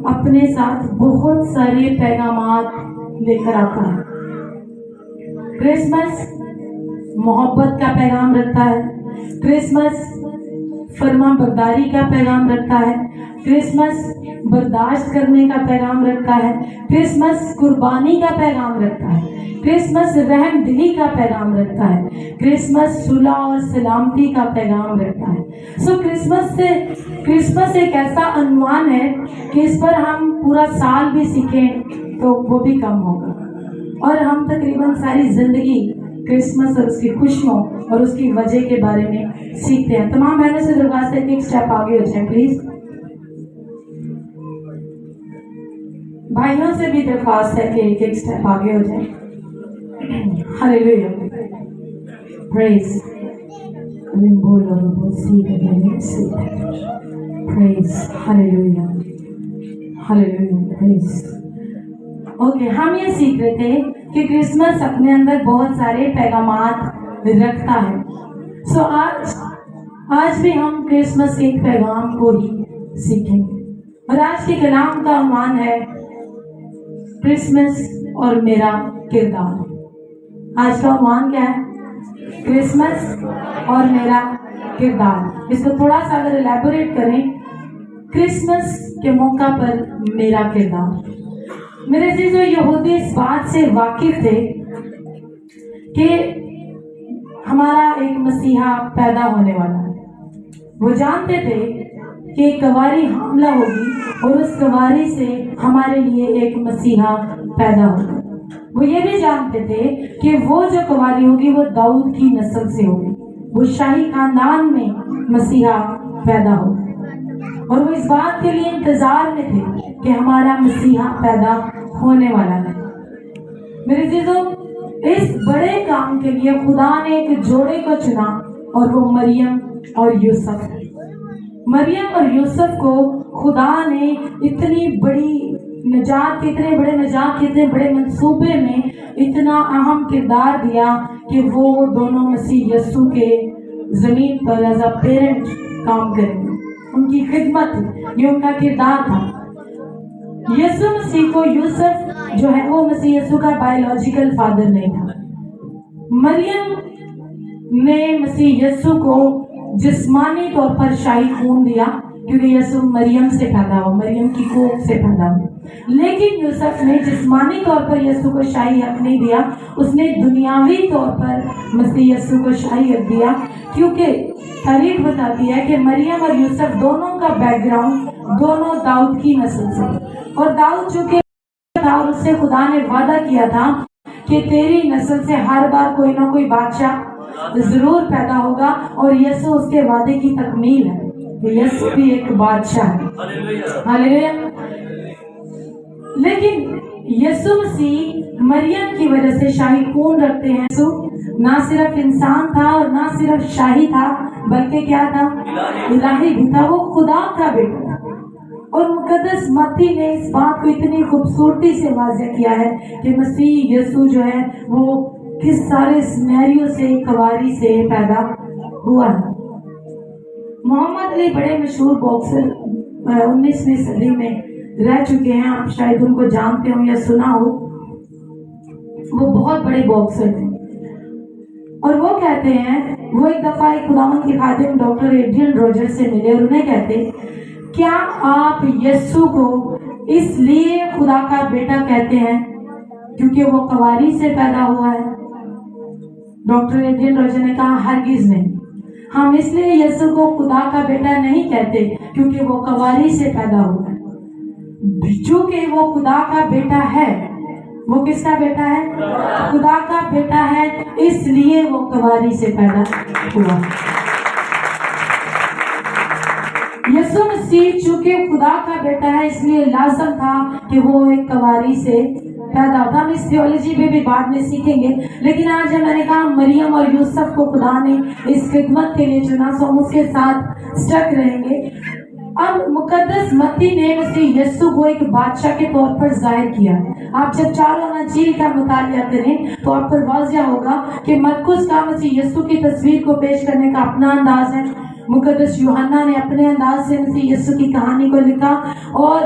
اپنے ساتھ بہت سارے پیغامات لے کر آتا ہے۔ کرسمس محبت کا پیغام رکھتا ہے، کرسمس فرما برداری کا پیغام رکھتا ہے، کرسمس برداشت کرنے کا پیغام رکھتا ہے، کرسمس قربانی کا پیغام رکھتا ہے، کرسمس رحم دلی کا پیغام رکھتا ہے، کرسمس صلح اور سلامتی کا پیغام رکھتا ہے۔ سو کرسمس ایک ایسا عنوان ہے کہ اس پر ہم پورا سال بھی سیکھیں تو وہ بھی کم ہوگا، اور ہم تقریباً ساری زندگی کرسمس اور اس کی خوشیوں اور اس کی وجہ کے بارے میں سیکھتے ہیں۔ تمام بہنوں سے درخواست ہے کہ ایک سٹیپ آگے ہو جائیں پلیز۔ بھائیوں سے بھی درخواست ہے کہ ایک سٹیپ آگے ہو جائیں۔ ہاللیلویا، پریز پریز، ہاللیلویا ہاللیلویا، پریز۔ اوکے، ہم یہ سیکھ رہے تھے کہ کرسمس اپنے اندر بہت سارے پیغامات رکھتا ہے۔ سو آج بھی ہم کرسمس کے ایک پیغام کو ہی سیکھیں گے، اور آج کے کلام کا عنوان ہے کرسمس اور میرا کردار۔ آج کا عنوان کیا ہے؟ کرسمس اور میرا کردار۔ اس کو تھوڑا سا اگر الیبوریٹ کریں، کرسمس کے موقع پر میرا کردار۔ میرے عزیزو، یہودی اس بات سے واقف تھے کہ ہمارا ایک مسیحا پیدا ہونے والا ہے۔ وہ جانتے تھے کہ ایک کنواری حاملہ ہوگی اور اس کنواری سے ہمارے لیے ایک مسیحا پیدا ہوگا۔ وہ یہ بھی جانتے تھے کہ وہ جو کنواری ہوگی وہ داؤد کی نسل سے ہوگی، وہ شاہی خاندان میں مسیحا پیدا ہوگا، اور وہ اس بات کے لیے انتظار میں تھے کہ ہمارا مسیحا پیدا ہونے والا ہے۔ میرے عزیزو، اس بڑے کام کے لیے خدا نے ایک جوڑے کو چنا، اور وہ مریم اور یوسف۔ مریم اور یوسف کو خدا نے اتنی بڑی نجات کے اتنے بڑے منصوبے میں اتنا اہم کردار دیا کہ وہ دونوں مسیح یسوع کے زمین پر ایز اے پیرنٹ کام کریں گے۔ ان کی خدمت یہ ان کا کردار تھا۔ یسوع مسیح کو یوسف جو ہے وہ مسیح یسوع کا بایولوجیکل فادر نہیں تھا۔ مریم نے مسیح یسوع کو جسمانی طور پر شاہی خون دیا، کیونکہ یسوع مریم سے پیدا ہوا، مریم کی کوکھ سے پیدا ہوا۔ لیکن یوسف نے جسمانی طور پر یسوع کو شاہی حق نہیں دیا، اس نے دنیاوی طور پر مسیح یسوع کو شاہی حق دیا، کیونکہ تاریخ بتاتی ہے کہ مریم اور یوسف دونوں کا بیک گراؤنڈ دونوں داؤد کی نسل سے، اور داؤد چونکہ تھا اور اس سے خدا نے وعدہ کیا تھا کہ تیری نسل سے ہر بار کوئی نہ کوئی بادشاہ ضرور پیدا ہوگا، اور یسوع اس کے وعدے کی تکمیل ہے۔ یسوع بھی ایک بادشاہ ہے، ہاللیلویا۔ لیکن یسوع مسیح مریم کی وجہ سے شاہی خون رکھتے ہیں۔ یسوع نہ صرف انسان تھا اور نہ صرف شاہی تھا، بلکہ کیا تھا؟ الہی بھی تھا، وہ خدا کا بیٹا تھا۔ اور مقدس متی نے اس بات کو اتنی خوبصورتی سے واضح کیا ہے کہ مسیح یسوع جو ہے وہ کس سارے سینیریو سے کواری سے پیدا ہوا ہے۔ محمد علی بڑے مشہور باکسر 19ویں صدی میں رہ چکے ہیں، آپ شاید ان کو جانتے ہوں یا سنا ہو۔ وہ بہت بڑے باکسر تھے، اور وہ کہتے ہیں، وہ ایک دفعہ ایک خداوند کے خادم ڈاکٹر ایڈریان روجر سے ملے، اور انہیں کہتے، کیا آپ یسوع کو اس لیے خدا کا بیٹا کہتے ہیں کیونکہ وہ کواری سے پیدا ہوا ہے؟ ڈاکٹر ایڈریان روجر نے کہا، ہرگز نہیں، ہم اس لیے یسوع کو خدا کا بیٹا نہیں کہتے کیونکہ وہ کواری سے پیدا ہوا ہے، چونکہ وہ خدا کا بیٹا ہے۔ وہ کس کا بیٹا ہے؟ خدا کا بیٹا ہے، اس لیے وہ کواری سے پیدا ہوا۔ یسوع مسیح چونکہ خدا کا بیٹا ہے، اس لیے لازم تھا کہ وہ ایک کواری سے پیدا ہوتا۔ ہم اس تھیولوجی میں بھی بعد میں سیکھیں گے، لیکن آج میں نے کہا مریم اور یوسف کو خدا نے اس خدمت کے لیے چنا، سو ہم اس کے ساتھ سٹک رہیں گے۔ اب مقدس متی نے مسیح یسوع کو ایک بادشاہ کے طور پر ظاہر کیا۔ آپ جب چاروں اناجیل کا مطالعہ کریں تو آپ پر واضح ہوگا کہ مرکز کا مسیح یسوع کی تصویر کو پیش کرنے کا اپنا انداز ہے، مقدس یوحنا نے اپنے انداز سے مسیح یسوع کی کہانی کو لکھا، اور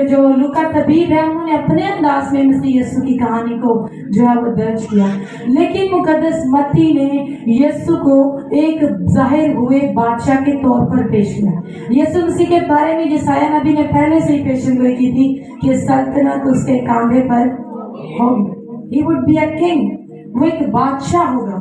जो लूका तबीब है उन्होंने अपने अंदाज में मसीह यीशु की कहानी को जो है वो दर्ज किया, लेकिन मुकद्दस मत्ती ने यीशु को एक जाहिर हुए बादशाह के तौर पर पेश किया। यीशु मसीह के बारे में यशायाह नबी ने पहले से ही पेशेंगोई की थी कि सल्तनत उसके कांधे पर होगी, he would be a king, वो एक बादशाह होगा।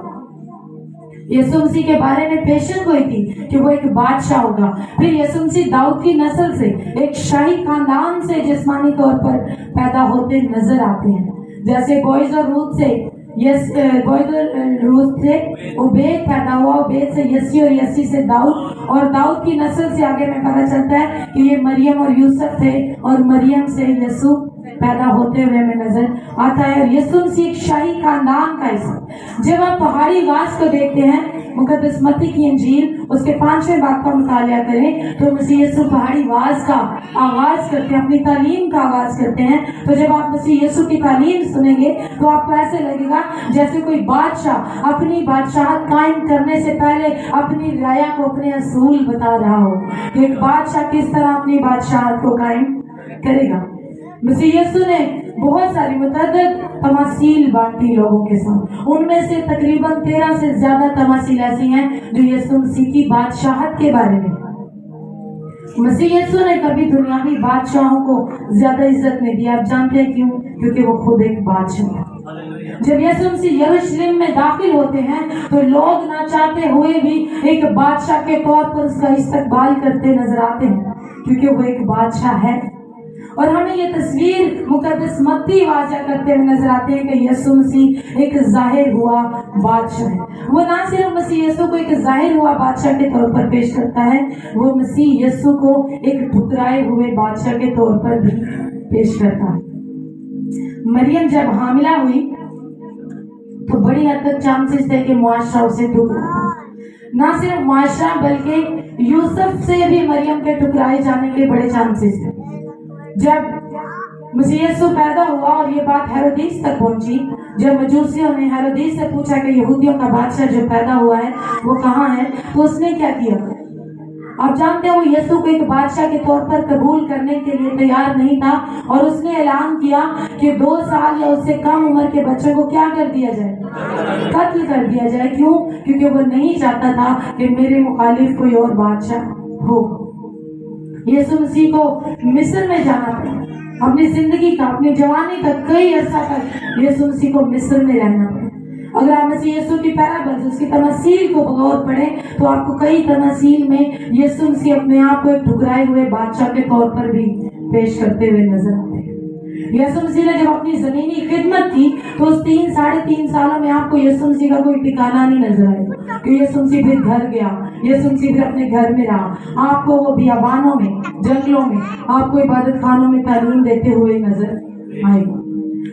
यीशु मसीह के बारे में पेशन गोई थी कि वो एक बादशाह होगा। फिर यीशु मसीह दाऊद की नस्ल से, एक शाही खानदान से जिस्मानी तौर पर पैदा होते नजर आते हैं। जैसे बोइज और रूथ से उबेद पैदा हुआ, उबेद से यसी और यसी से दाऊद, और दाऊद की नस्ल से आगे में पता चलता है कि ये मरियम और यूसुफ थे, और मरियम से यीशु पैदा होते हुए हमें नजर आता है। और यीशु मसीह एक शाही खानदान का हिस्सा। जब आप पहाड़ी वास को देखते हैं, मुकद्दस मत्ती की इंजील उसके 5वें बाब का मुताला करें तो मसीह यीशु पहाड़ी वास का आगाज करते हैं, अपनी तालीम का आगाज करते हैं। तो जब आप मसीह यीशु की तालीम सुनेंगे तो आपको ऐसे लगेगा जैसे कोई बादशाह अपनी बादशाहत कायम करने से पहले अपनी राया को अपने असूल बता रहा हो कि एक बादशाह किस तरह अपनी बादशाहत को कायम करेगा। मसीह यीशु ने बहुत सारी मुतअद्दिद तमासील बांटी लोगों के साथ, उनमें से तकरीबन 13 से ज्यादा तमासील ऐसी हैं जो यीशु मसीह की बादशाहत के बारे में। मसीह यीशु ने कभी दुनियावी बादशाहों को ज्यादा इज्जत नहीं दी। आप जानते हैं क्यों? क्योंकि वो खुद एक बादशाह है। जब यीशु मसीह यरूशलेम में दाखिल होते हैं तो लोग ना चाहते हुए भी एक बादशाह के तौर पर उसका इस्तकबाल करते नजर आते हैं, क्योंकि वो एक बादशाह है। और हमें ये तस्वीर मुकद्दस मत्ती वाज़ा करते हुए नजर आते हैं कि यीशु मसीह एक जाहिर हुआ बादशाह है। वो ना सिर्फ मसीह यीशु को एक जाहिर हुआ बादशाह के तौर पर पेश करता है, वो मसीह यीशु को एक ठुकराए हुए बादशाह के तौर पर भी पेश करता है। मरियम जब हामिला हुई तो बड़ी हद तक चांसेस थे कि मुआशरा उसे ठुकराए, ना सिर्फ मुआशरा बल्कि यूसुफ से भी मरियम के ठुकराए जाने के बड़े चांसेस थे। जब मसीह यीशु पैदा हुआ और ये बात हेरोदेस तक पहुंची, जब मजूसियों ने हेरोदेस से पूछा कि यहूदियों का बादशाह जो पैदा हुआ है वो कहाँ है, तो उसने क्या किया? आप जानते हैं वो यीशु को एक बादशाह के तौर पर कबूल करने के लिए तैयार नहीं था, और उसने ऐलान किया कि 2 साल या उससे कम उम्र के बच्चों को क्या कर दिया जाए? कत्ल कर दिया जाए। क्यों? क्योंकि वो नहीं चाहता था कि मेरे मुखालिफ कोई और बादशाह हो। यीशु मसीह को मिस्र में जाना पड़ा, अपनी जिंदगी का, अपनी जवानी तक, कई अरसा तक यीशु मसीह को मिस्र में रहना पड़ा। अगर आप मसीह यीशु की पैराबल्स, उसकी तमसील को बगौर पढ़े तो आपको कई तमसील में यीशु मसीह अपने आप को एक ठुकराए हुए बादशाह के तौर पर भी पेश करते हुए नजर आते हैं। यीशु मसीह ने जब अपनी जमीनी खिदमत की तो उस 3-3.5 सालों में आपको यीशु मसीह का कोई ठिकाना नहीं नजर आएगा कि यीशु मसीह फिर घर गया, यीशु मसीह फिर अपने घर में रहा। आपको वो बियाबानों में, जंगलों में, आपको इबादत खानों में तालीम देते हुए नजर आएगा।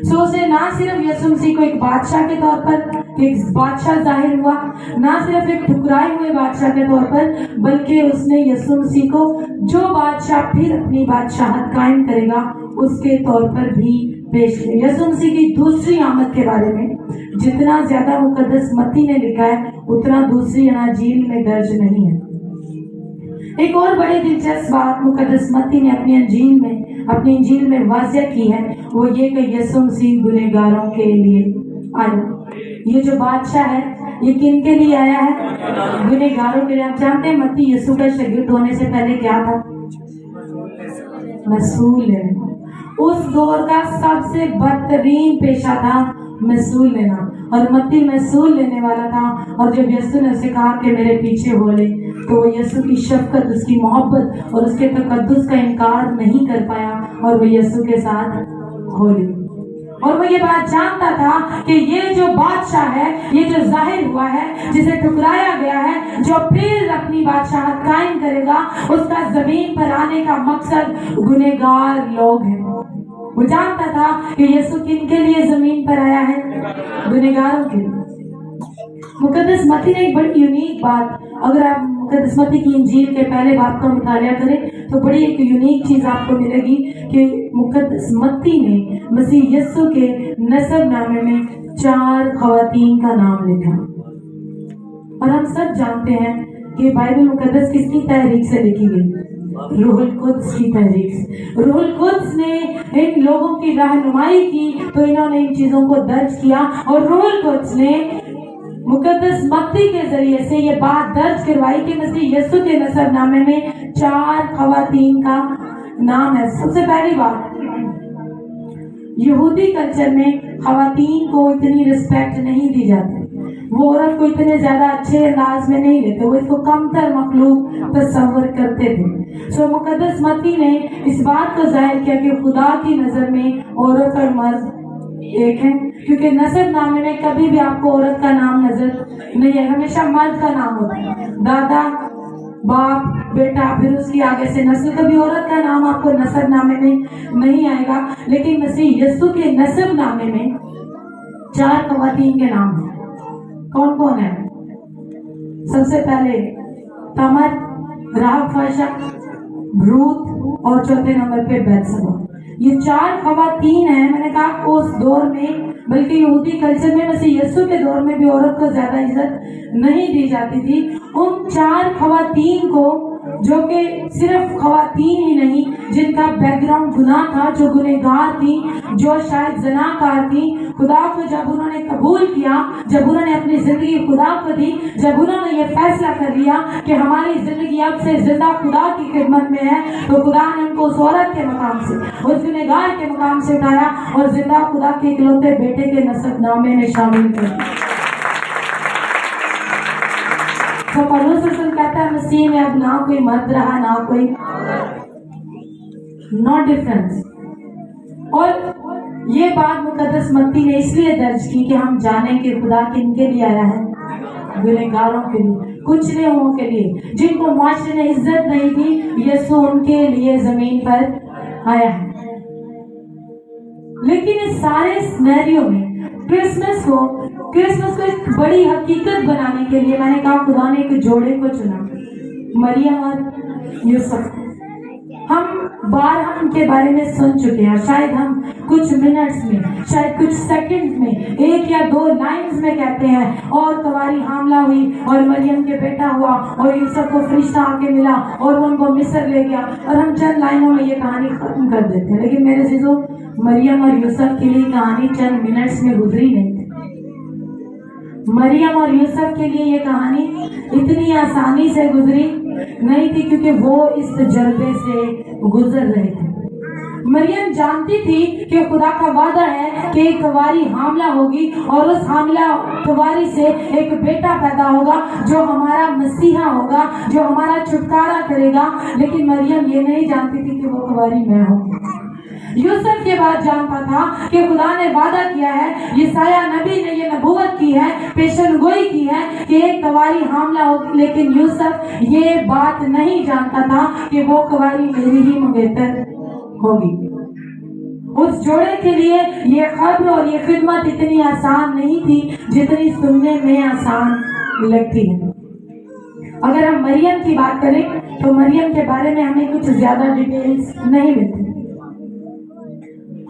सो उसे ना सिर्फ यीशु मसीह को एक बादशाह के तौर पर एक बादशाह जाहिर हुआ, ना सिर्फ एक ठुकराए हुए बादशाह के तौर पर, बल्कि उसने यीशु मसीह को जो बादशाह फिर अपनी बादशाहत कायम करेगा उसके तौर पर भी पेश किया। यीशु मसीह की दूसरी आमद के बारे में जितना ज्यादा मुकद्दस मत्ती ने लिखा है उतना दूसरी अनाजील में दर्ज नहीं है। एक और बड़ी दिलचस्प बात मुकद्दस मत्ती ने अपनी इंजील में वाज़ह की है, वो ये कि यीशु मसीह गुनहगारों के लिए आया। ये जो बादशाह है ये किन के लिए आया है? गुनहगारों के लिए। आप जानते हैं मत्ती यीशु का शागिर्द होने से पहले क्या था? मसूल लेना। उस दौर का सबसे बदतरीन पेशा था मसूल लेना, और मत्ती मसूल लेने वाला था। और जब यीशु ने उसे कहा कि मेरे पीछे हो ले, तो वो यीशु की शफकत, उसकी मोहब्बत और उसके तकद्दुस का इनकार नहीं कर पाया और वो यीशु के साथ हो ले। और वो ये बात जानता था कि ये जो बादशाह है, ये जो जाहिर हुआ है, जिसे ठुकराया गया है, जो फिर अपनी बादशाहत कायम करेगा, उसका जमीन पर आने का मकसद गुनहगार लोग हैं। वो जानता था कि यीशु किन के लिए जमीन पर आया है? गुनहगारों के लिए। मुकद्दस मत्ती ने एक बड़ी यूनिक बात, अगर आप मुकद्दस मत्ती की इंजील के पहले बाब का मुताला करें तो बड़ी एक यूनिक चीज आपको मिलेगी कि मुकद्दस मत्ती ने मसीह यीशु के नसब नामे में 4 खवातीन का नाम लिखा। और हम सब जानते हैं कि बाइबल मुकद्दस किसकी तहरीक से लिखी गई? रूहुल कुद्स की तहरीक से। रूहुल कुद्स ने इन लोगों की रहनुमाई की तो इन्होंने इन चीजों को दर्ज किया, और रूहुल कुद्स ने मुकद्दस मत्ती के जरिए से ये बात दर्ज करवाई कि मसीह यीशु के नसबनामे में 4 खवातीन का नाम है। सबसे पहली बात, यहूदी कल्चर में खवातीन को इतनी रिस्पेक्ट नहीं दी जाती, वो औरत को इतने ज्यादा अच्छे अंदाज में नहीं लेते, वो इसको कमतर मखलूक तस्वर करते थे। सो मुकद्दस मत्ती ने इस बात को जाहिर किया कि खुदा की नजर में औरत और मर्द एक है, क्योंकि नसबनामे में कभी भी आपको औरत का नाम नजर नहीं है, हमेशा मर्द का नाम होता है। दादा, बाप, बेटा, फिर उसकी आगे से नस्ल, कभी औरत का नाम आपको नसबनामे में नहीं आएगा। लेकिन मसीह यीशु के नसबनामे में 4 खवातीन के नाम हैं। कौन कौन है? सबसे पहले तमर, राहब फर्शक, रूत और चौथे नंबर पे बैतसबा। ये 4 खवातीन हैं। मैंने कहा उस दौर में, बल्कि यहूदी कल्चर में मसीह यीशु के दौर में भी औरत को ज्यादा इज्जत नहीं दी जाती थी। उन 4 खवातीन को, जो कि सिर्फ खवातीन ही नहीं, जिनका बैकग्राउंड गुनाह था, जो गुनहगार थी, जो शायद ज़नाकार थी, खुदा को जब उन्होंने कबूल किया, जब उन्होंने अपनी जिंदगी खुदा को दी, जब उन्होंने ये फैसला कर लिया कि हमारी जिंदगी अब से जिंदा खुदा की खिदमत में है, तो खुदा ने उनको उस औरत के मकाम से, उस गुनहगार के मकाम से उठाया और जिंदा खुदा के इकलौते बेटे के नसबनामे में शामिल कर दिया। तो पौलुस रसूल कहता है मसीह में अब ना कोई मर्द रहा ना कोई, नो डिफरेंस। और ये बात मुकद्दस मत्ती ने इसलिए दर्ज की कि हम जाने कि खुदा किनके लिए आया है, गुनहगारों के लिए, कुछ लोगों के लिए, जिनको मुआशरे ने इज्जत नहीं दी, यीशु उनके लिए जमीन पर आया है। लेकिन इस सारे सिनेरियो में क्रिसमस को एक बड़ी हकीकत बनाने के लिए मैंने कहा खुदा ने एक जोड़े को चुना, मरियम और यूसुफ। हम बार उनके बारे में सुन चुके हैं, शायद हम कुछ मिनट्स में, शायद कुछ सेकंड में, 1 या 2 लाइन्स में कहते हैं और कुंवारी हामला हुई और मरियम के बेटा हुआ और यूसुफ को फरिश्ता आके मिला और वो उनको मिस्र ले गया, और हम चंद लाइनों में ये कहानी खत्म कर देते हैं। लेकिन मेरे चीजों, मरियम और यूसुफ के लिए कहानी चंद मिनट्स में गुजरी नहीं थी। मरियम और यूसुफ के लिए ये कहानी इतनी आसानी से गुजरी नहीं थी, क्योंकि वो इस तजर्बे से गुजर रहे थे। मरियम जानती थी कि खुदा का वादा है कि एक कुंवारी हामला होगी और उस हामला कुंवारी से एक बेटा पैदा होगा जो हमारा मसीहा होगा, जो हमारा छुटकारा करेगा। लेकिन मरियम ये नहीं जानती थी कि वो कुंवारी मैं हूँ। यूसुफ ये बात जानता था कि खुदा ने वादा किया है, यशायाह नबी ने ये नबूवत की है, पेशनगोई की है कि एक कुंवारी हामला होगी। लेकिन यूसुफ ये बात नहीं जानता था कि वो कुंवारी मेरी ही मंगेतर होगी। उस जोड़े के लिए ये खबर और ये खिदमत इतनी आसान नहीं थी जितनी सुनने में आसान लगती है। अगर हम मरियम की बात करें तो मरियम के बारे में हमें कुछ ज्यादा डिटेल्स नहीं मिलती।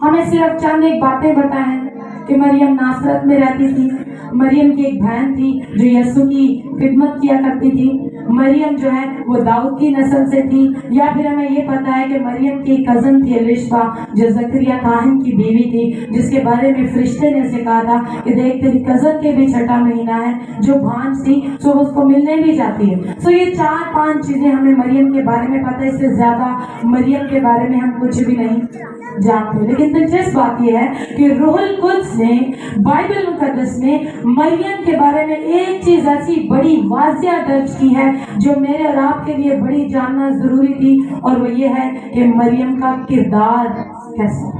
हमें सिर्फ चंद एक बातें बताएं हैं कि मरियम नासरत में रहती थी, मरियम की एक बहन थी जो यीशु की खिदमत किया करती थी, मरियम जो है वो दाऊद की नस्ल से थी, या फिर हमें ये पता है कि मरियम की कजन थी एलिशबा जो जकरिया काहिन की बीवी थी, जिसके बारे में फरिश्ते ने उसे कहा था कि देख तेरी कजन के भी 6ठा महीना है, जो भांज थी सो उसको मिलने भी जाती है। सो ये 4-5 चीजें हमें मरियम के बारे में पता है, इससे ज्यादा मरियम के बारे में हम कुछ भी नहीं जानते। लेकिन दिलचस्प बात यह है कि रूहुल कुद्स ने बाइबल मुकद्दस में मरियम के बारे में एक चीज ऐसी बड़ी वाज़िया दर्ज की है जो मेरे और आपके लिए बड़ी जानना जरूरी थी, और वो ये है कि मरियम का किरदार कैसा।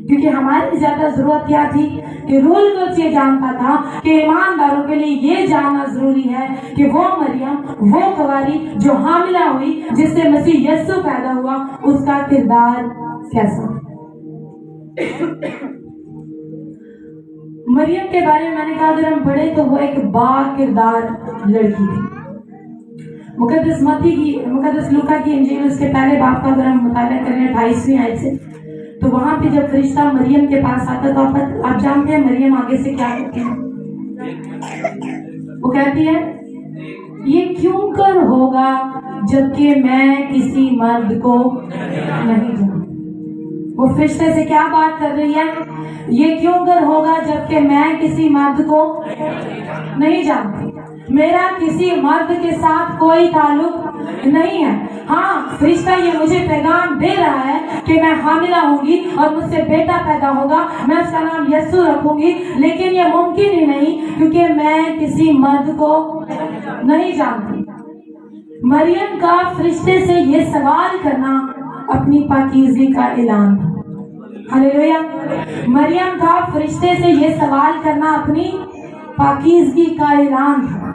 क्योंकि हमारी ज्यादा जरूरत क्या थी कि रूहुल कुद्स ये जानता था कि ईमानदारों के लिए ये जानना जरूरी है कि वो मरियम, वो कुंवारी जो हामिला हुई, जिससे मसीह यीशु पैदा हुआ, उसका किरदार कैसा। मरियम के बारे में मैंने कहा अगर हम पढ़े तो वो एक बा किरदार लड़की थी। मुकद्दस लूका की इंजील उसके पहले बाप का अगर हम मुताला करें 28वीं आयत से, तो वहां पे जब फरिश्ता मरियम के पास आता तो आप जानते हैं मरियम आगे से क्या कहती है। वो कहती है ये क्यों कर होगा जबकि मैं किसी मर्द को नहीं जानती। वो फरिश्ते से क्या बात कर रही है? ये क्यों कर होगा जबकि मैं किसी मर्द को नहीं जानती? मेरा किसी मर्द के साथ कोई ताल्लुक नहीं है। हाँ, फरिश्ता ये मुझे पैगाम दे रहा है कि मैं हामिला होंगी और मुझसे बेटा पैदा होगा, मैं उसका नाम यीशु रखूंगी, लेकिन ये मुमकिन ही नहीं क्योंकि मैं किसी मर्द को नहीं जानती। मरियम का फरिश्ते से ये सवाल करना अपनी पाकीज़गी का ऐलान था। हालेलुया। मरियम का फरिश्ते से ये सवाल करना अपनी पाकीज़गी का ऐलान था।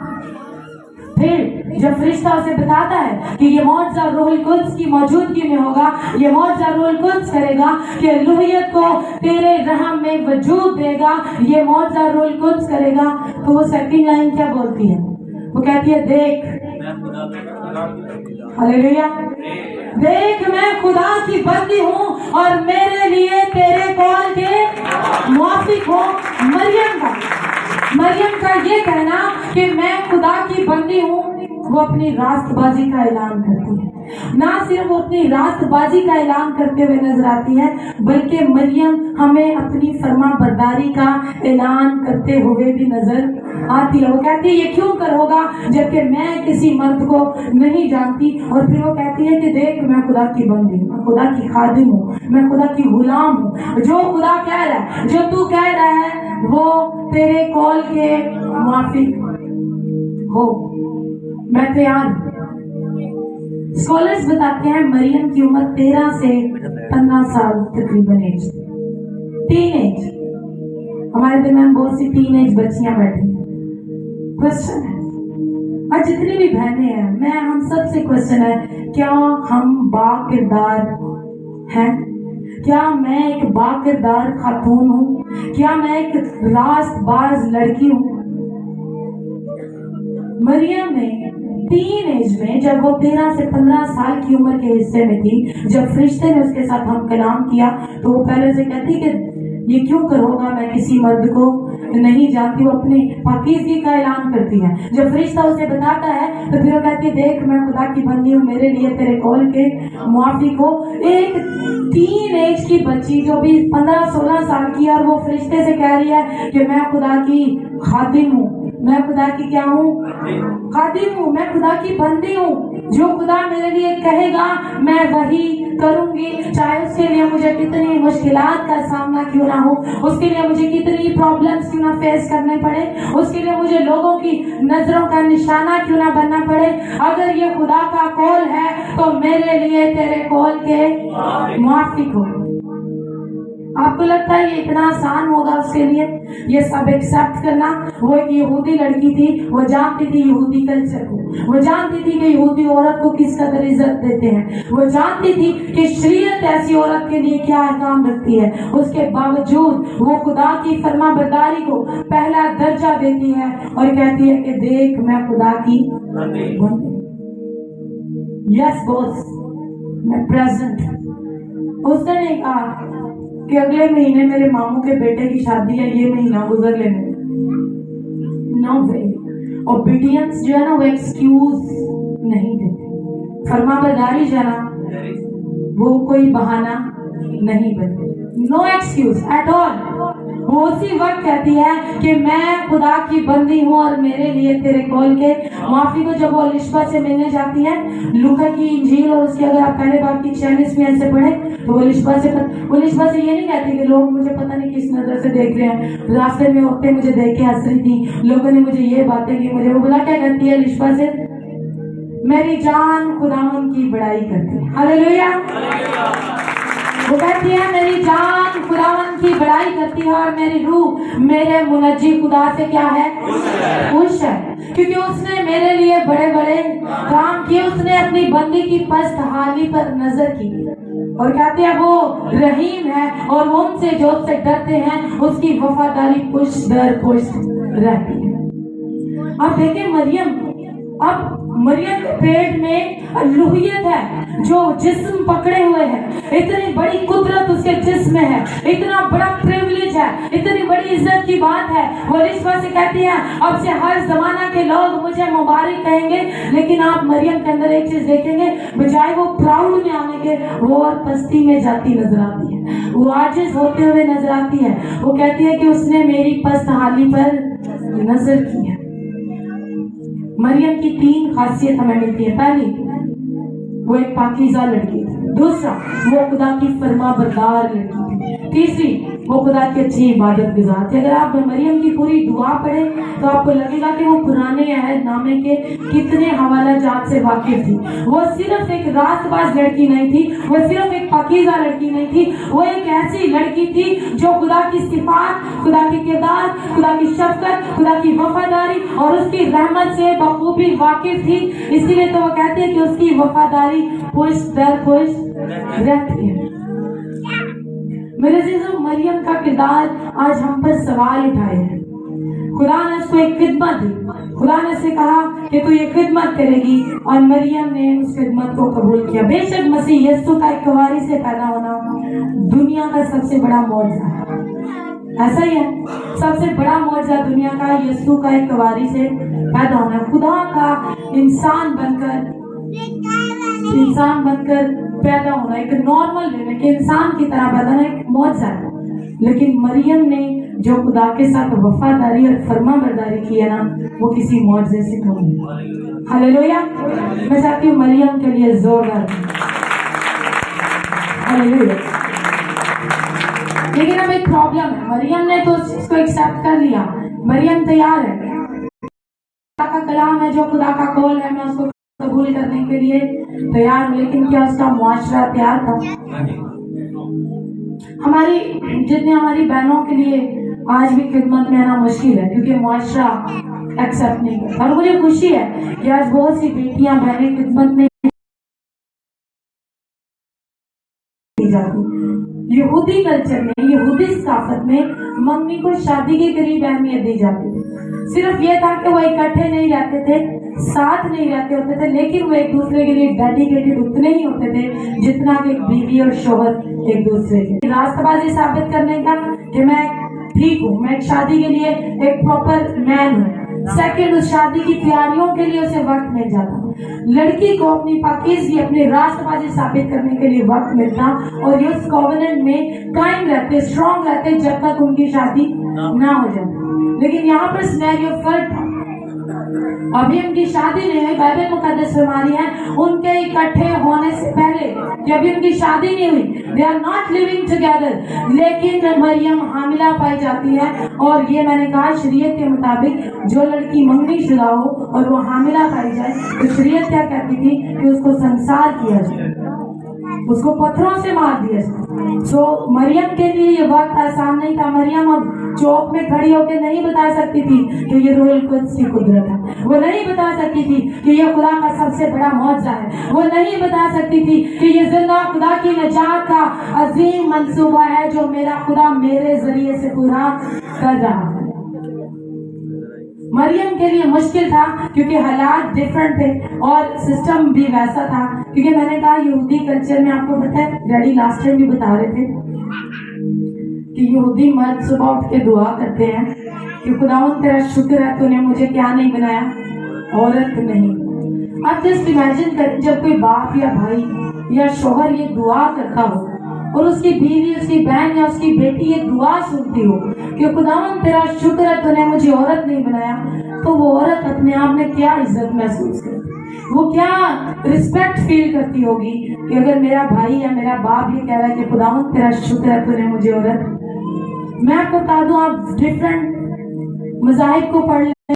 फिर जब फरिश्ता उसे बताता है कि ये मौजज़ा रूहुल कुद्स की मौजूदगी में होगा, ये मौजज़ा रूहुल कुद्स करेगा कि लूहियत को तेरे रहम में वजूद देगा, ये मौजज़ा रूहुल कुद्स करेगा, तो वो सेकंड लाइन क्या बोलती है? वो कहती है, देख, हालेलुया, देख मैं खुदा की बंदी हूँ और मेरे लिए तेरे कॉल के मुआफिक हो। मरियम का ये कहना कि मैं खुदा की बंदी हूँ, वो अपनी रास्तबाजी का ऐलान करती है। ना सिर्फ वो अपनी रास्तबाजी का ऐलान करते हुए नजर आती है, बल्कि मरियम हमें अपनी फर्मा बरदारी का ऐलान करते हुए भी नजर आती है। वो कहती है, ये क्यों कर होगा जबकि मैं किसी मर्द को नहीं जानती। और फिर वो कहती है कि देख मैं खुदा की बंदी हूँ, मैं खुदा की खादिम हूँ, मैं खुदा की गुलाम हूँ। जो खुदा कह रहा है, जो तू कह रहा है, वो तेरे कॉल के मुआफिक हो, मैं तैयार हूँ। स्कॉलर्स बताते हैं मरियम की उम्र 13 से 15 साल तकरीबन एज, टीन एज। हमारे दरमियान बहुत सी टीन एज बच्चियां बैठी हैं। क्वेश्चन है, आज जितनी भी बहनें हैं, हम सबसे क्वेश्चन है, क्या हम बाकिरदार हैं? क्या मैं एक बाकिरदार खातून हूँ? क्या मैं एक रास्तबाज लड़की हूँ? मरियम ने टीन एज में, जब वो 13 से 15 साल की उम्र के हिस्से में थी, जब फरिश्ते ने उसके साथ हम कलाम किया, तो वो पहले से कहती कि ये क्यों कर होगा, मैं किसी मर्द को नहीं जानती। वो अपनी पाकीज़गी का ऐलान करती है। जब फरिश्ता उसे बताता है तो फिर वो कहती है, देख मैं खुदा की बंदी हूँ, मेरे लिए तेरे कॉल के मुआफिक हो। एक टीन एज की बच्ची जो भी 15-16 साल की है, और वो फरिश्ते से कह रही है कि मैं खुदा की खादिम हूँ, मैं खुदा की क्या हूँ? खादिम हूँ, मैं खुदा की बंदी हूँ। जो खुदा मेरे लिए कहेगा मैं वही करूंगी, चाहे उसके लिए मुझे कितनी मुश्किलात का सामना क्यों ना हो, उसके लिए मुझे कितनी प्रॉब्लम्स क्यों ना फेस करने पड़े, उसके लिए मुझे लोगों की नजरों का निशाना क्यों ना बनना पड़े। अगर ये खुदा का कॉल है तो मेरे लिए तेरे कॉल के मुआफिक हो। आपको लगता है ये इतना आसान होगा उसके लिए ये सब एक्सेप्ट करना? वो एक यहूदी लड़की थी, वो जानती थी यहूदी कल्चर को, वो जानती थी कि यहूदी औरत को किस कदर इज्जत देते हैं, वो जानती थी कि शरीयत ऐसी औरत के लिए क्या अहकाम रखती है। उसके बावजूद वो खुदा की फर्मा बरदारी को पहला दर्जा देती है और कहती है कि देख मैं खुदा की बंदी। यस बॉस, मैं प्रेजेंट। उसने कहा कि अगले महीने मेरे मामू के बेटे की शादी है, ये महीना गुजर लेने। नो वे। ओबीडियंस जो है ना वो एक्सक्यूज नहीं देते, फर्माबरदारी जो है ना वो कोई बहाना नहीं बनती। No excuse at all. वो उसी वक्त कहती है कि मैं खुदा की बंदी हूँ और मेरे लिए तेरे कॉल के माफी को। जब वो एलिशबा से मिलने जाती है, लूका की इंजील और उसके अगर आप पहले बाब की 46 में ऐसे पढ़े तो वो एलिशबा से ये नहीं कहती कि लोग मुझे पता नहीं किस नजर से देख रहे हैं, रास्ते में औरतें मुझे देख के हंस रही थी, लोगों ने मुझे ये बातें की, मुझे वो बोला क्या कहती है एलिशबा से? मेरी जान खुदावन की बड़ाई करती है। हालेलुया। वो कहती है मेरी जान खुदावन की बड़ाई करती है और मेरी रूह मेरे मुनज्जी खुदा से क्या है? खुश है, क्योंकि उसने मेरे लिए बड़े बड़े काम किए। उसने अपनी बंदी की पस्त हाली पर नजर की और कहते हैं वो रहीम है और वो उनसे जो उससे डरते हैं उसकी वफादारी पुष्ट दर पुष्ट रहती है। अब देखें मरियम के पेट में लूहियत है जो जिस्म पकड़े हुए है, इतनी बड़ी कुदरत उसके जिस्म में है, इतना बड़ा प्रिविलेज है है, इतनी बड़ी इज्जत की बात है। वो रिश्वा से कहती है अब से हर जमाना के लोग मुझे मुबारक कहेंगे। लेकिन आप मरियम के अंदर एक चीज देखेंगे, बजाय वो प्राउड में आने के, वो और पस्ती में जाती नजर आती है, वो आजिज होते हुए नजर आती है। वो कहती है कि उसने मेरी पस्त हाली पर नजर की है। मरियम की 3 खासियत हमें मिलती है। पहली, वो एक पाकीज़ा लड़की थी। दूसरा, वो खुदा की फरमा बरदार लड़की थी। तीसरी, वो खुदा की अच्छी इबादत गुजार थी। अगर आप मरियम की पूरी दुआ पढ़े तो आपको लगेगा कि वो पुराने अहद नामे के कितने हवाला जात से वाकिफ थी। वो सिर्फ एक रास्तबाज लड़की नहीं थी, वो सिर्फ एक पाकीज़ा लड़की नहीं थी, वो एक ऐसी लड़की थी जो खुदा की सिफात, खुदा की किरदार, खुदा की शफकत, खुदा की वफादारी और उसकी रहमत से बखूबी वाकिफ थी। इसीलिए तो वो कहते हैं कि उसकी वफादारी पुष्ट दर पुष्ट रहती है। मेरे अजीजों, मरियम का किरदार आज हम पर सवाल उठाए हैं। खुदा ने उसको एक खिदमत दी, खुदा ने उसे कहा कि तू ये खिदमत करेगी, और मरियम ने उस खिदमत को कबूल किया। बेशक मसीह यीशु का एक कुंवारी से पैदा होना दुनिया का सबसे बड़ा मौजज़ा है, ऐसा ही है। सबसे बड़ा मौजज़ा दुनिया का यीशु का एक कुंवारी से पैदा होना, खुदा का इंसान बनकर पैदा होना, एक नॉर्मल वे में कि इंसान की तरह पैदा होना एक मौजज़ा है। लेकिन मरियम ने जो खुदा के साथ वफादारी और फरमाबरदारी की है ना, वो किसी मौजज़े से कम नहीं। हालेलुया। मैं चाहती हूँ मरियम के लिए जोरदार हालेलुया। लेकिन अब एक प्रॉब्लम है, मरियम ने तो इसको एक्सेप्ट कर लिया, मरियम तैयार है, खुदा का कलाम है जो खुदा का कौल है, मैं उसको कबूल करने के लिए तैयार हूँ। लेकिन क्या उसका मुआशरा तैयार था? हमारी बहनों के लिए आज भी खिदमत में आना मुश्किल है, क्योंकि मुआशरा एक्सेप्ट नहीं करता। और मुझे खुशी है कि आज बहुत सी बेटियां बहनें खिदमत में जाती। यहूदी कल्चर में, यहूदी सकाफत में मंगनी को शादी के करीब अहमियत दी जाती थी। सिर्फ ये था कि वो इकट्ठे नहीं रहते थे, साथ नहीं रहते होते थे, लेकिन वो एक दूसरे के लिए डेडिकेटेड उतने ही होते थे जितना कि एक बीवी और शौहर एक दूसरे के। रास्तबाजी साबित करने का कि मैं ठीक हूँ, मैं शादी के लिए एक प्रॉपर मैन हूँ। सेकंड, उस शादी की तैयारियों के लिए उसे वक्त मिल जाता। लड़की को अपनी पाकीज़गी, अपनी राष्ट्रबाजी साबित करने के लिए वक्त मिलता, और ये उस कॉवेनेंट में कायम रहते, स्ट्रॉन्ग रहते जब तक उनकी शादी ना हो जाती। लेकिन यहाँ पर सिनेरियो फर्क था। अभी उनकी शादी नहीं हुई, बाइबल मुकद्दस फरमाती है उनके इकट्ठे होने से पहले, जब उनकी शादी नहीं हुई, they are not living together, लेकिन मरियम हामिला पाई जाती है। और ये मैंने कहा शरीयत के मुताबिक जो लड़की मंगनी शुदा हो और वो हामिला पाई जाए तो शरीयत क्या कहती थी कि उसको संसार किया जाए, उसको पत्थरों से मार दिया जाए। सो मरियम के लिए ये वक्त आसान नहीं था। मरियम अब चौक में खड़ी होकर नहीं बता सकती थी कि ये रूहुल कुद्स की कुदरत है, वो नहीं बता सकती थी कि ये खुदा का सबसे बड़ा मौजज़ा है, वो नहीं बता सकती थी कि ये जिंदा खुदा की निजात का अजीम मंसूबा है जो मेरा खुदा मेरे जरिए से पूरा कर रहा है। मरियम के लिए मुश्किल था क्योंकि हालात डिफरेंट थे और सिस्टम भी वैसा था। क्योंकि मैंने कहा यहूदी कल्चर में, आपको पता है डैडी लास्ट टाइम भी बता रहे थे कि यहूदी मर्द सुबह उठ के दुआ करते हैं कि खुदावंद तेरा शुक्र है तूने मुझे क्या नहीं बनाया, औरत नहीं। अब जस्ट इमेजिन कर जब कोई बाप या भाई या शोहर ये दुआ करता हो और उसकी बीवी, उसकी बहन या उसकी बेटी ये दुआ सुनती हो कि खुदावंद तेरा शुक्र है तूने मुझे औरत नहीं बनाया, तो वो औरत अपने आप में क्या इज्जत महसूस करती, वो क्या रिस्पेक्ट फील करती होगी कि अगर मेरा भाई या मेरा बाप ये कह रहा है कि खुदावंद तेरा शुक्र है तूने मुझे औरत। मैं आपको बता दूं, आप डिफरेंट मज़ाहिब को पढ़ लें,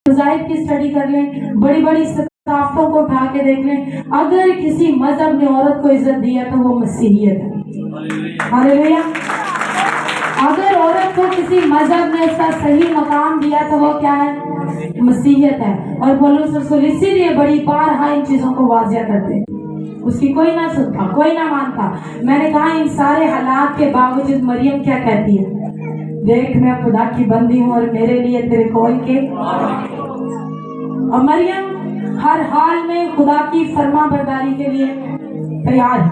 मज़ाहिब की स्टडी कर लें, बड़ी बड़ी सकाफ़तों को उठा के देख लें, अगर किसी मजहब ने औरत को इज्जत दी है तो वो मसीहियत है। हालेलुया। अगर औरत को किसी मजहब ने उसका सही मकाम दिया तो वो क्या है? मसीहियत है। और पौलुस रसूल इसीलिए बड़ी बार इन चीजों को वाज़िया करते हैं, उसकी कोई ना सुनता, कोई ना मानता। मैंने कहा इन सारे हालात के बावजूद मरियम क्या कहती है, देख मैं खुदा की बंदी हूँ और मेरे लिए तेरे कौल के। और मरियम हर हाल में खुदा की फरमाबरदारी के लिए तैयार है।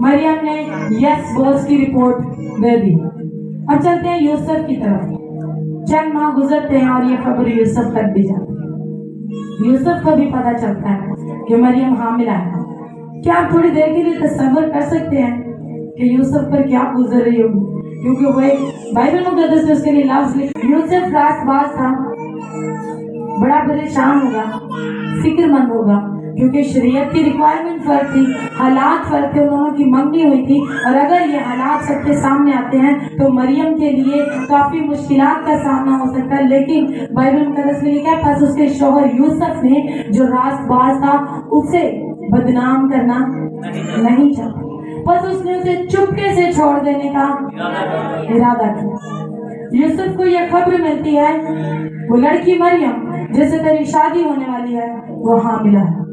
मरियम ने यस बॉस की रिपोर्ट दे दी। अब चलते हैं यूसुफ की तरफ। चंद माह गुजरते हैं और ये खबर यूसुफ तक भी जाती है। यूसुफ को भी पता चलता है कि मरियम हामिला है। क्या आप थोड़ी देर के लिए तसव्वुर कर सकते हैं कि यूसुफ पर क्या गुजर रही होगी? क्योंकि वो बाइबल मुक़द्दस में उसके लिए लफ्ज़ लिखे। यूसुफ रास्तबाज था, बड़ा परेशान होगा, फिक्रमंद होगा, क्योंकि शरीयत की रिक्वायरमेंट फर्क थी, हालात फर्क थे, उन्होंने की मंगनी हुई थी। और अगर ये हालात सबके सामने आते हैं तो मरियम के लिए काफी मुश्किलात का सामना हो सकता है। लेकिन बाइबल मुक़द्दस में लिखा है, बस उसके शौहर यूसुफ ने जो रास्तबाज था उसे बदनाम करना नहीं चाहता, बस उसने उसे चुपके से छोड़ देने का इरादा किया। यूसुफ को यह खबर मिलती है, वो लड़की मरियम जिससे तेरी शादी होने वाली है वो हामिला है।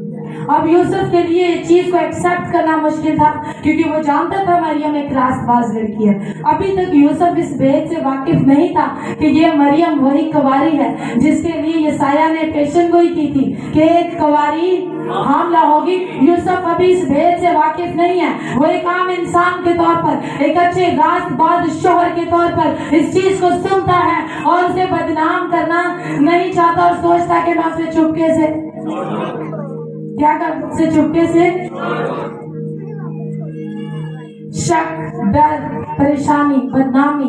अब यूसुफ के लिए इस चीज को एक्सेप्ट करना मुश्किल था, क्योंकि वो जानता था मरियम एक रास्तबाज लड़की है। अभी तक यूसुफ इस भेद से वाकिफ नहीं था कि ये मरियम वही कवारी है जिसके लिए यसाया ने पेशन गोई की थी कि एक कवारी हामला होगी। यूसुफ अभी इस भेद से वाकिफ नहीं है। वो एक आम इंसान के तौर पर, एक अच्छे रास्तबाज शौहर के तौर पर इस चीज को सुनता है और उसे बदनाम करना नहीं चाहता और सोचता कि मैं उसे चुपके से क्या कर से चुपके से शक, डर, परेशानी, बदनामी,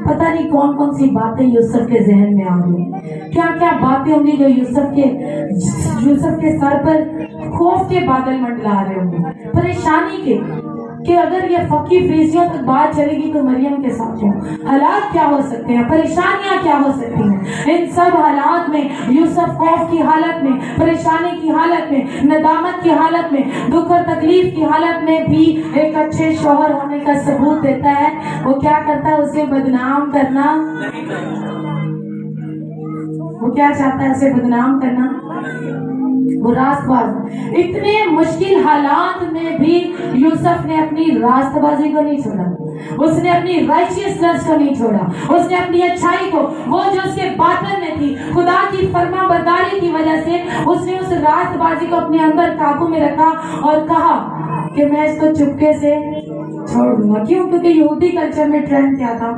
पता नहीं कौन कौन सी बातें यूसुफ के जहन में आ रही, क्या क्या बातें होंगी जो यूसुफ के सर पर खौफ के बादल मंडला रहे होंगे, परेशानी के कि अगर ये फकी फरीसियों तक बात चलेगी तो मरियम के साथ क्या हालात क्या हो सकते हैं, परेशानियां क्या हो सकती हैं। इन सब हालात में यूसुफ खौफ की हालत में, परेशानी की हालत में, नदामत की हालत में, दुख और तकलीफ की हालत में भी एक अच्छे शौहर होने का सबूत देता है। वो क्या करता है? उसे बदनाम करना, वो क्या चाहता है? उसे बदनाम करना। वो रास्तबाज, इतने मुश्किल हालात में भी यूसुफ ने अपनी रास्तबाजी को नहीं छोड़ा, उसने अपनी राइचियसनेस को नहीं छोड़ा, उसने अपनी अच्छाई को, वो जो उसके बातन में थी, खुदा की फरमाबरदारी की वजह से उसने उस रास्तबाजी को अपने अंदर काबू में रखा और कहा कि मैं इसको चुपके से छोड़ दूंगा। क्यों? क्योंकि यहूदी कल्चर में ट्रेंड क्या था?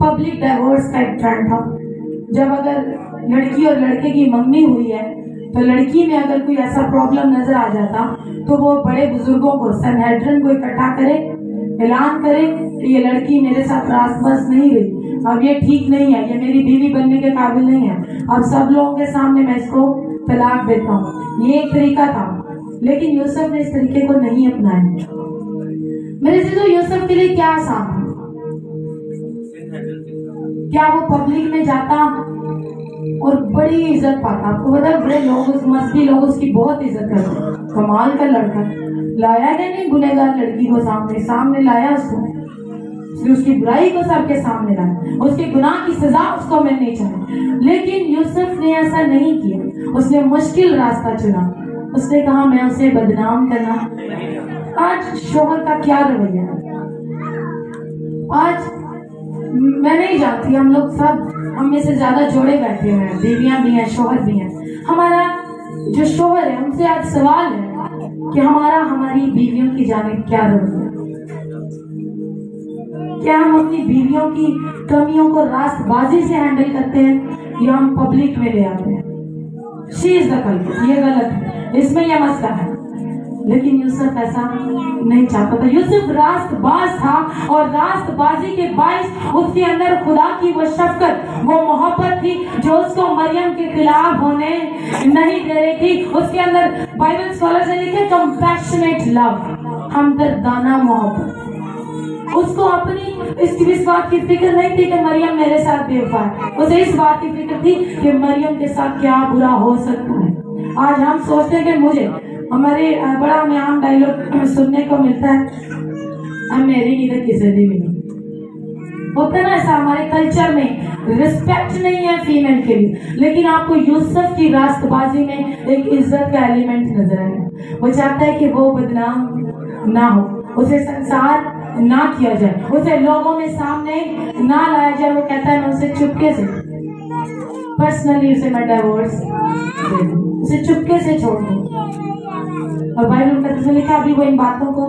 पब्लिक डाइवोर्स का एक ट्रेंड था। जब अगर लड़की और लड़के की मंगनी हुई है तो लड़की में अगर कोई ऐसा प्रॉब्लम नजर आ जाता तो वो बड़े बुजुर्गों को, सनहेड्रिन को इकट्ठा करे, ऐलान करे कि ये लड़की मेरे साथ रास्तबाज नहीं रही, अब ये ठीक नहीं है, ये मेरी बीवी बनने के काबिल नहीं है, अब सब लोगों के सामने मैं इसको तलाक देता हूँ। ये एक तरीका था, लेकिन यूसुफ ने इस तरीके को नहीं अपनाया। मेरे चीजों, यूसुफ के लिए क्या आसान था? क्या वो पब्लिक में जाता और बड़ी इज्जत पाता? आपको पता है, बड़े लोग, मस्ती लोग उसकी बहुत इज्जत करते। कमाल का लड़का, लाया क्या नहीं गुनहगार लड़की को सामने लाया उसको, उसकी बुराई को सबके सामने लाया, उसके गुनाह की सजा उसको मिलनी चाहिए। लेकिन यूसुफ ने ऐसा नहीं किया, उसने मुश्किल रास्ता चुना। उसने कहा मैं उसे बदनाम करना। आज शौहर का क्या रवैया है? आज मैं नहीं जानती, हम लोग सब, हम में से ज्यादा जोड़े बैठे हुए हैं, बीवियां भी हैं, शौहर भी हैं। हमारा जो शौहर है उनसे आज सवाल है कि हमारी बीवियों की जानिब क्या रवैया? क्या हम अपनी बीवियों की कमियों को रास्तबाजी से हैंडल करते हैं या हम पब्लिक में ले आते हैं? शी इज द कल्प्रिट, ये गलत है, इसमें यह मसला है। लेकिन यूसुफ ऐसा नहीं चाहता था। यूसुफ रास्तबाज था और रास्तबाजी के बाइस उसके अंदर खुदा की वो शफकत, वो मोहब्बत थी जो उसको मरियम के खिलाफ होने नहीं दे रही थी। उसके अंदर बाइबल स्कॉलर्स ने लिखे कंपैशनेट लव, हमदर्दाना मोहब्बत। उसको अपनी इस बात की फिक्र नहीं थी कि मरियम मेरे साथ बेवफा है, उसे इस बात की फिक्र थी कि मरियम के साथ क्या बुरा हो सकता है। आज हम सोचते हैं कि मुझे, हमारे बड़ा हमें आम डायलॉग सुनने को मिलता है, हम मेरी नहीं तो किसी भी नहीं होता है ना, ऐसा हमारे कल्चर में रिस्पेक्ट नहीं है फीमेल के लिए। लेकिन आपको यूसुफ की रास्तबाजी में एक इज्जत का एलिमेंट नजर आया। वो चाहता है कि वो बदनाम ना हो, उसे संसार ना किया जाए, उसे लोगों में सामने ना लाया जाए। वो कहता है मैं उसे चुपके से, पर्सनली उसे मैं डिवोर्स दे दूं, उसे चुपके से छोड़ दूं। और बाइबल में लिखा, अभी वो इन बातों को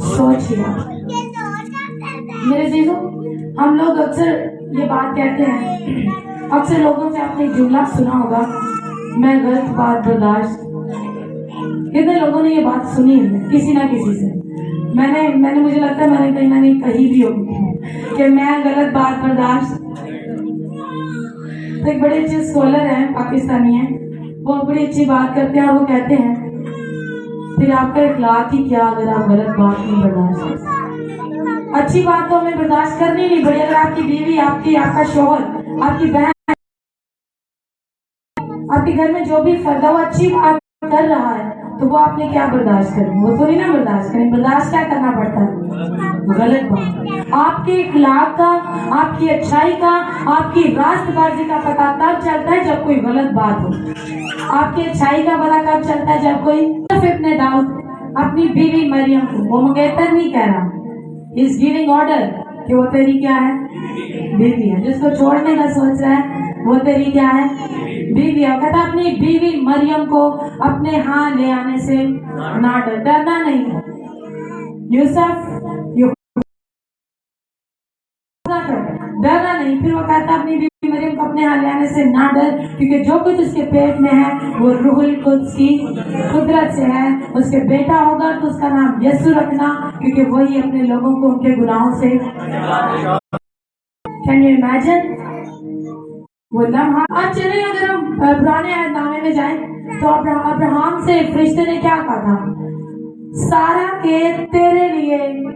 सोच लिया। मेरे जीजो, हम लोग अक्सर ये बात कहते हैं, अक्सर लोगों से आपने एक जुमला सुना होगा, मैं गलत बात बर्दाश्त। कितने लोगों ने ये बात सुनी है किसी ना किसी से? मैंने मुझे लगता है मैंने कहीं ना कहीं कही भी होगी कि मैं गलत बात बर्दाश्त। तो एक बड़े अच्छे स्कॉलर हैं, पाकिस्तानी हैं, वो बड़ी अच्छी बात करते हैं और वो कहते हैं फिर आपका इखलाक ही क्या अगर आप गलत बात नहीं बर्दाश्त करते। अच्छी बात तो हमें बर्दाश्त करनी नहीं पड़ी। अगर आपकी बीवी, आपका शोहर, आपकी बहन, आपके घर में जो भी फर्द है वो अच्छी बात कर रहा है तो वो आपने क्या बर्दाश्त करनी? वो थोड़ी ना बर्दाश्त करें। बर्दाश्त क्या करना पड़ता है? गलत बात। आपके इखलाक का, आपकी अच्छाई का, आपकी रास्तबाजी का पता तब चलता है जब कोई गलत बात हो। आपकी अच्छाई का पता कब चलता है? जब कोई इब्न दाऊद अपनी बीवी मरियम को, वो मंगेतर नहीं कह रहा, इज गिविंग ऑर्डर कि वो तेरी क्या है? बीवी है। जिसको छोड़ने का सोच रहा है वो तेरी क्या है? बीवी है। कहता अपनी बीवी मरियम को अपने यहाँ ले आने से ना डरना नहीं। यूसुफ डरना नहीं। फिर वो कहता अपनी बीवी मरियम को अपने यहाँ ले आने से ना डर, क्योंकि जो कुछ उसके पेट में है वो रूहुल कुद्स की कुदरत से है। उसके बेटा होगा तो उसका नाम यीशु रखना, क्योंकि वही अपने लोगों को उनके गुनाहों से। कैन यू इमेजिन वो लम्हा? अब चले अगर हम पुराने अहदनामे में जाएं तो अब्राहम से फरिश्ते ने क्या कहा था? सारा के तेरे लिए